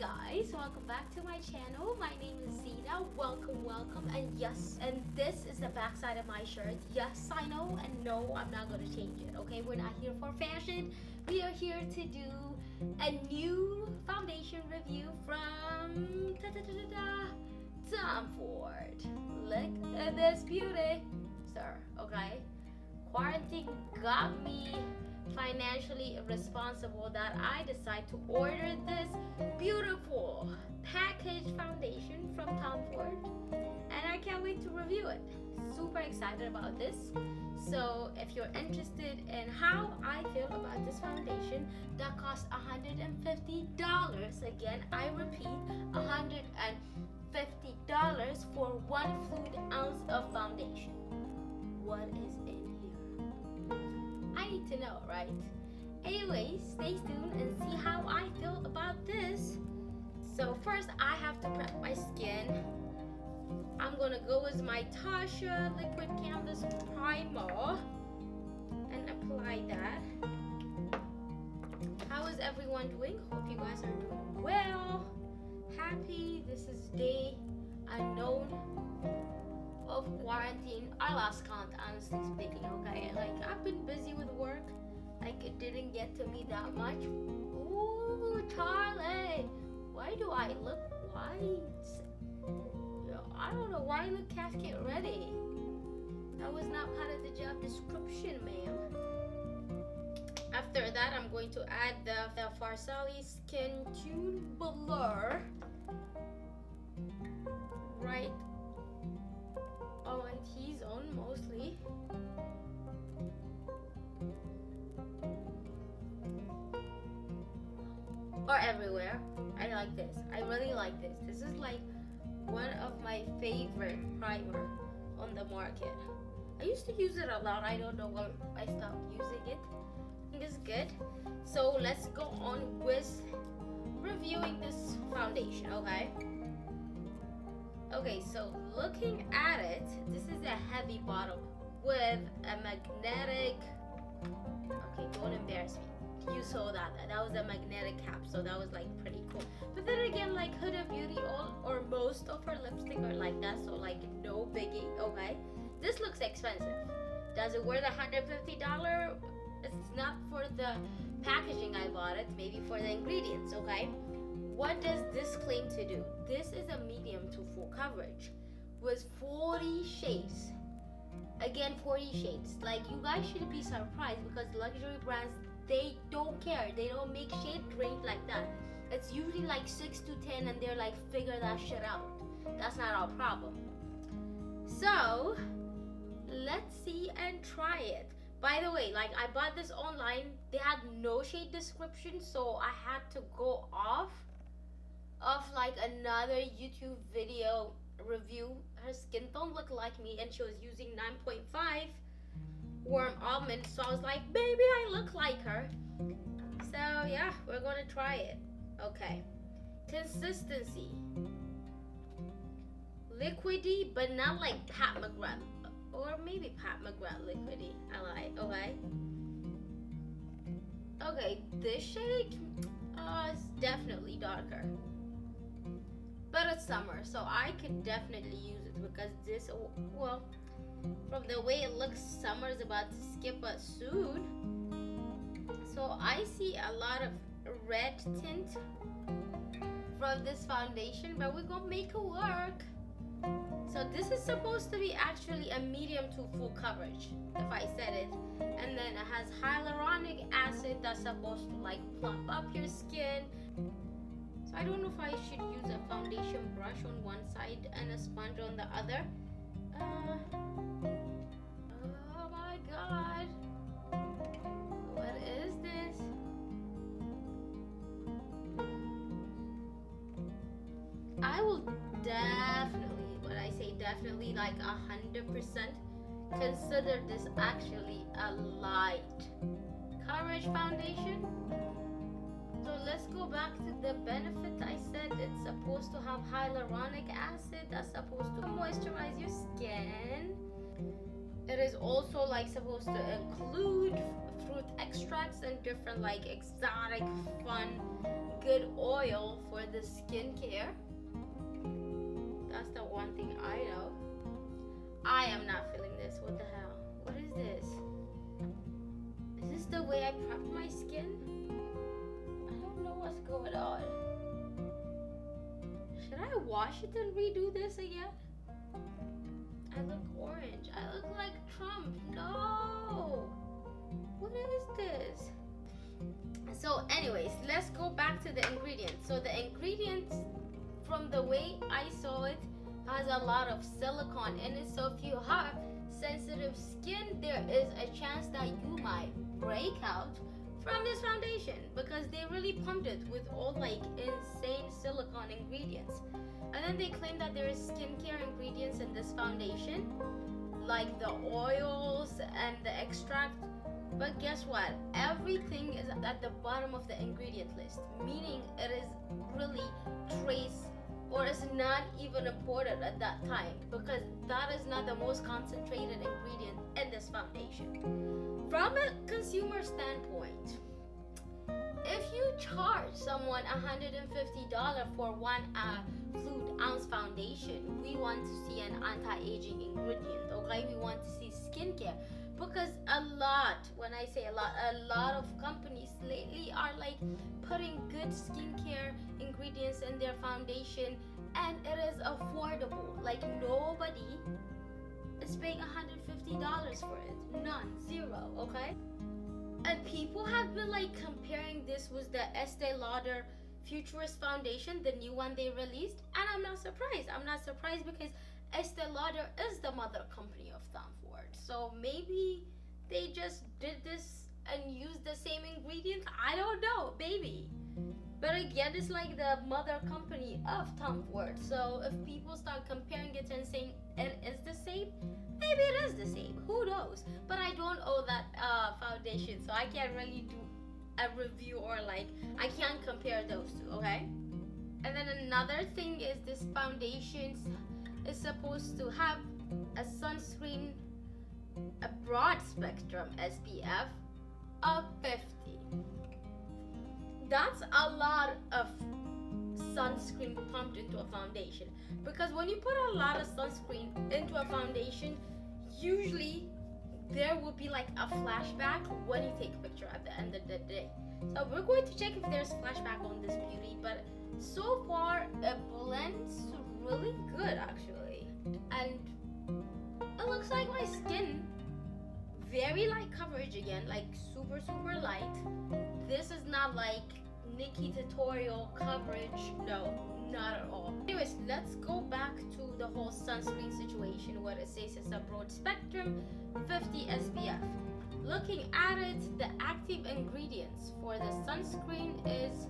guys, welcome back to my channel. My name is Zena. Welcome, and yes, and this is the backside of my shirt. Yes, I know, and no, I'm not going to change it. Okay, we're not here for fashion. We are here to do a new foundation review from Tom Ford. Look at this beauty, sir. Okay, quarantine got me financially responsible that I decide to order this beautiful packaged foundation from Tom Ford, and I can't wait to review it. Super excited about this. So if you're interested in how I feel about this foundation that costs $150, again I repeat, $150 for 1 fluid ounce of foundation. What is in I need to know, right? Anyways, stay tuned and see how I feel about this. So first, I have to prep my skin. I'm gonna go with my Tasha Liquid Canvas Primer and apply that. How is everyone doing? Hope you guys are doing well. Happy. This is day unknown of quarantine. I lost count, honestly speaking. Okay, like I've been busy with work, like it didn't get to me that much. Ooh, Charlie, why do I look white? Yo, I don't know why I look casket ready. That was not part of the job description, ma'am. After that, I'm going to add the Farsali Skin Tune Blur right on my T-zone mostly. Or everywhere. I like this. I really like this. This is like one of my favorite primer on the market. I used to use it a lot. I don't know why I stopped using it. I think it's good. So let's go on with reviewing this foundation, okay? Okay, so looking at it, this is a heavy bottle with a magnetic, okay, don't embarrass me. You saw that was a magnetic cap, so that was like pretty cool. But then again, like Huda Beauty, all or most of her lipstick are like that, so like no biggie, okay? This looks expensive. Does it worth $150? It's not for the packaging I bought it, maybe for the ingredients, okay? What does this claim to do? This is a medium to full coverage with 40 shades. Again, 40 shades. Like, you guys should be surprised because luxury brands, they don't care. They don't make shade range like that. It's usually like 6 to 10 and they're like, figure that shit out. That's not our problem. So, let's see and try it. By the way, like I bought this online. They had no shade description, so I had to go off of like another YouTube video review. Her skin tone looked like me and she was using 9.5 warm almond, so I was like, baby, I look like her. So yeah, we're gonna try it. Okay, consistency, liquidy, but not like Pat McGrath, or maybe Pat McGrath liquidy. I like. Okay, this shade is definitely darker. But it's summer, so I could definitely use it because this, well, from the way it looks, summer is about to skip us soon. So I see a lot of red tint from this foundation, but we're gonna make it work. So this is supposed to be actually a medium to full coverage, if I said it. And then it has hyaluronic acid that's supposed to like plump up your skin. So I don't know if I should use a foundation brush on one side and a sponge on the other. Oh my god. What is this? I will definitely, when I say definitely, like 100%, consider this actually a light coverage foundation. So let's go back to the benefit. I said it's supposed to have hyaluronic acid that's supposed to moisturize your skin. It is also like supposed to include fruit extracts and different like exotic, fun, good oil for the skincare. That's the one thing I know. I am not feeling this. What the hell? What is this? Is this the way I prep my skin? I don't know what's going on. Should I wash it and redo this again? I look orange. I look like Trump. No! What is this? So anyways, let's go back to the ingredients. So the ingredients, from the way I saw it, has a lot of silicone in it. So if you have sensitive skin, there is a chance that you might break out from this foundation, because they really pumped it with all like insane silicone ingredients. And then they claim that there is skincare ingredients in this foundation, like the oils and the extract. But guess what? Everything is at the bottom of the ingredient list, meaning it is really trace, or it's not even imported at that time, because that is not the most concentrated ingredient in this foundation. From a consumer standpoint, if you charge someone $150 for 1 fluid ounce foundation, we want to see an anti-aging ingredient, okay? We want to see skincare, because a lot, when I say a lot of companies lately are like putting good skincare ingredients in their foundation, and it is affordable. Like nobody is paying $150 for it. None. Zero. Okay? And people have been like comparing this with the Estee Lauder Futurist Foundation, the new one they released, and I'm not surprised. I'm not surprised because Estee Lauder is the mother company of Tom Ford. So maybe they just did this and used the same ingredients. I don't know, maybe. But again, it's like the mother company of Tom Ford. So if people start comparing it and saying it is the same, maybe it is the same. Who knows? But I don't own that foundation, so I can't really do a review, or like I can't compare those two, okay? And then another thing is this foundation is supposed to have a sunscreen, a broad spectrum SPF of 50. That's a lot of sunscreen pumped into a foundation, because when you put a lot of sunscreen into a foundation, usually there will be like a flashback when you take a picture at the end of the day. So we're going to check if there's flashback on this beauty, but so far it blends really good actually, and it looks like my skin very light coverage again, like super light. This is not like Nikki tutorial coverage, no, not at all. Anyways, let's go back to the whole sunscreen situation, what it says is a broad spectrum 50 SPF. Looking at it, the active ingredients for the sunscreen is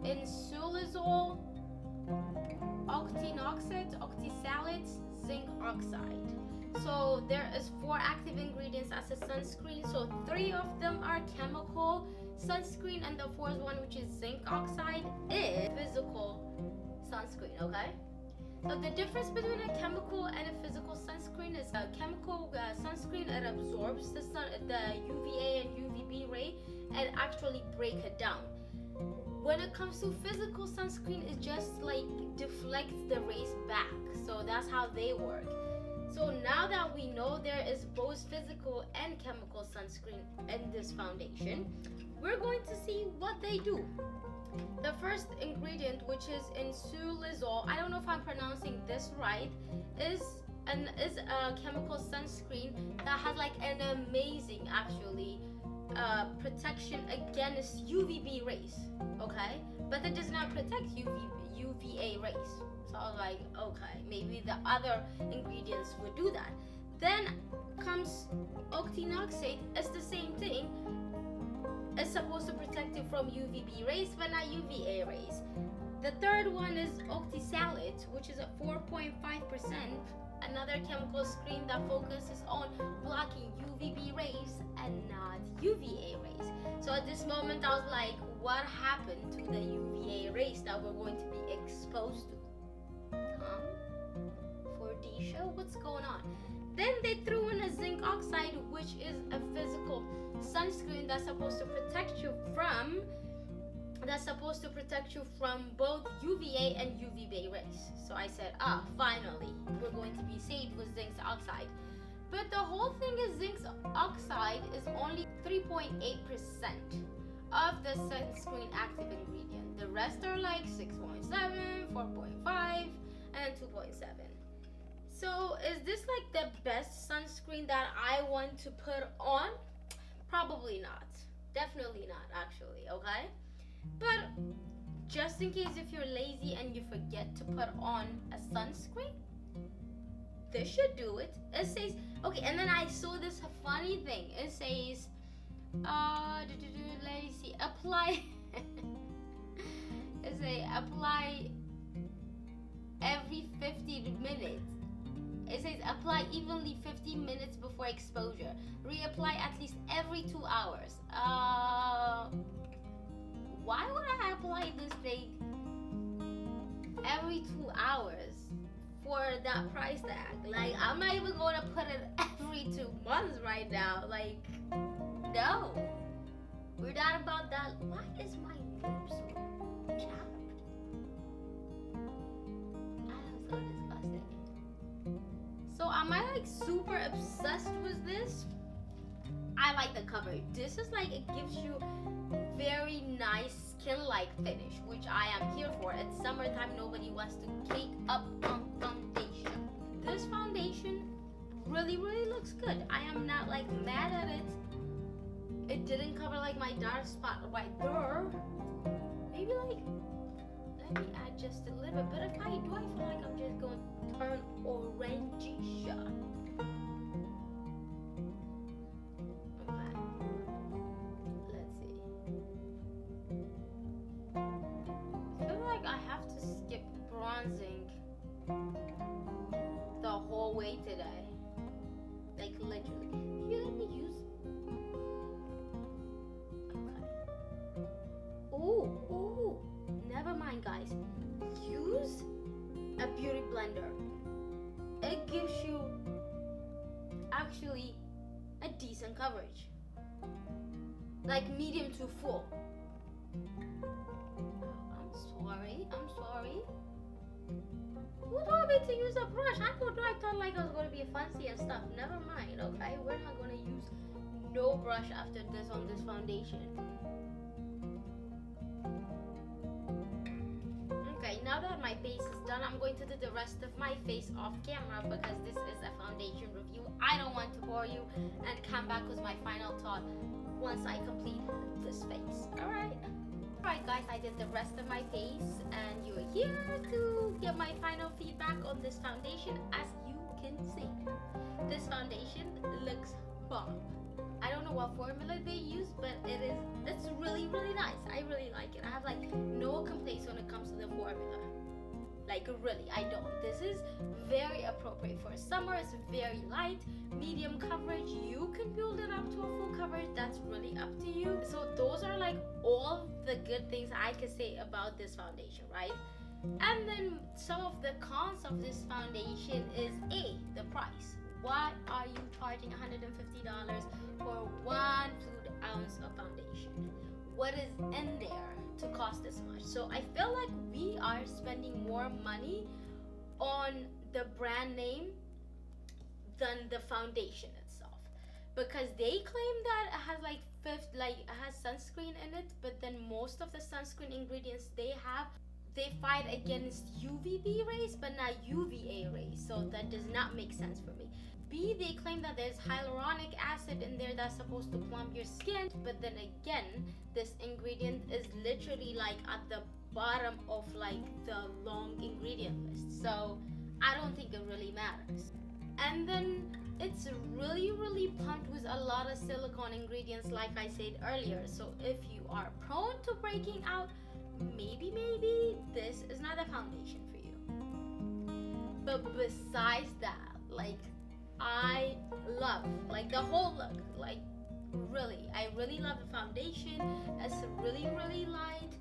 insulazole, octinoxate, octisalate, zinc oxide. So there is 4 active ingredients as a sunscreen. So 3 of them are chemical sunscreen, and the 4th one, which is zinc oxide, is physical sunscreen, okay? So the difference between a chemical and a physical sunscreen is a chemical sunscreen, it absorbs the UVA and UVB ray and actually break it down. When it comes to physical sunscreen, it just like deflects the rays back. So that's how they work. So now that we know there is both physical and chemical sunscreen in this foundation, we're going to see what they do. The first ingredient, which is insulazole, I don't know if I'm pronouncing this right, is a chemical sunscreen that has like an amazing actually protection against UVB rays, okay? But it does not protect UVA rays. So I was like, okay, maybe the other ingredients would do that. Then comes octinoxate. It's the same thing. It's supposed to protect you from UVB rays, but not UVA rays. The third one is octisalate, which is at 4.5%. Another chemical screen that focuses on blocking UVB rays and not UVA rays. So at this moment, I was like, what happened to the UVA rays that we're going to be exposed to? For Disha. chill, what's going on? Then they threw in a zinc oxide, which is a physical sunscreen that's supposed to protect you from both UVA and UVB rays. So I said, finally, we're going to be saved with zinc oxide. But the whole thing is zinc oxide is only 3.8% of the sunscreen active ingredient. The rest are like 6.7, 4.5, and 2.7. So is this like the best sunscreen that I want to put on? Probably not. Definitely not, actually, okay? But just in case if you're lazy and you forget to put on a sunscreen, this should do it. It says, okay, and then I saw this funny thing. It says, let me see, apply. It says apply every 50 minutes. It says apply evenly 15 minutes before exposure. Reapply at least every 2 hours. Why would I apply this thing every 2 hours for that price tag? Like, I'm not even going to put it every 2 months right now. Like, no. We're not about that. Why is my lip so chapped? That is so disgusting. So am I like super obsessed with this? I like the cover. This is like, it gives you very nice skin-like finish, which I am here for. It's summertime, nobody wants to cake up on foundation. This foundation really looks good. I am not like mad at it. It didn't cover like my dark spot right there. Maybe like, let me add just a little bit. But if I do, I feel like I'm just going to turn orangey. The whole way today, like literally. You let me use. Okay. Ooh, never mind, guys. Use a beauty blender. It gives you actually a decent coverage, like medium to full. I'm sorry. Who told me to use a brush? I thought like I was going to be fancy and stuff. Never mind, okay? We're not going to use no brush after this on this foundation. Okay, now that my base is done, I'm going to do the rest of my face off camera because this is a foundation review. I don't want to bore you and come back with my final thought once I complete this face. Alright guys, I did the rest of my face and you're here to get my final feedback on this foundation. As you can see, this foundation looks bomb. I don't know what formula they use, but it's really nice. I really like it. I have like no complaints when it comes to the formula. Like really, I don't. This is very appropriate for summer. It's very light, medium coverage. You can build it up to a full coverage. That's really up to you. So those are like all the good things I could say about this foundation, right? And then some of the cons of this foundation is the price. Why are you charging $150 for 1 fluid ounce of foundation? What is in there to cost this much? So I feel like we are spending more money on the brand name than the foundation itself, because they claim that it has like it has sunscreen in it, but then most of the sunscreen ingredients they fight against UVB rays but not UVA rays, so that does not make sense for me. They claim that there's hyaluronic acid in there that's supposed to plump your skin, but then again, this ingredient is literally like at the bottom of like the long ingredient list, so I don't think it really matters. And then it's really pumped with a lot of silicone ingredients, like I said earlier. So if you are prone to breaking out, maybe this is not a foundation for you. But besides that, like, I love like the whole look. Like really, I really love the foundation. It's really light.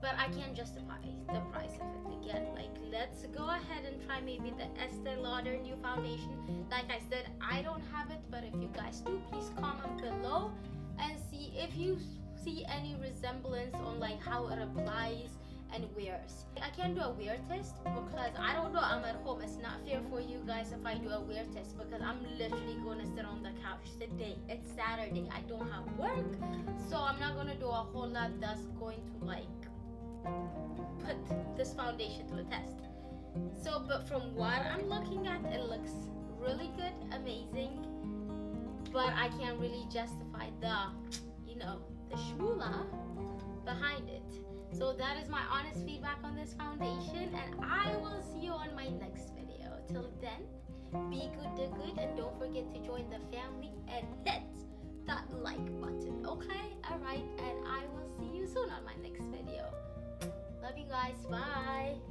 but I can't justify the price of it again. Like, let's go ahead and try maybe the Estee Lauder new foundation. Like I said, I don't have it, but if you guys do, please comment below and see if you see any resemblance on like how it applies and wears. I can't do a wear test because I don't know, I'm at home. It's not fair for you guys if I do a wear test because I'm literally gonna sit on the couch today. It's Saturday, I don't have work, so I'm not gonna do a whole lot that's going to like put this foundation to the test. So, but from what I'm looking at, it looks really good, amazing, but I can't really justify the, you know, the shmoola behind it. So that is my honest feedback on this foundation, and I will see you on my next video. Till then, be good, do good, and don't forget to join the family and hit that like button, okay? Alright, and I will see you soon on my next video. Love you guys, bye!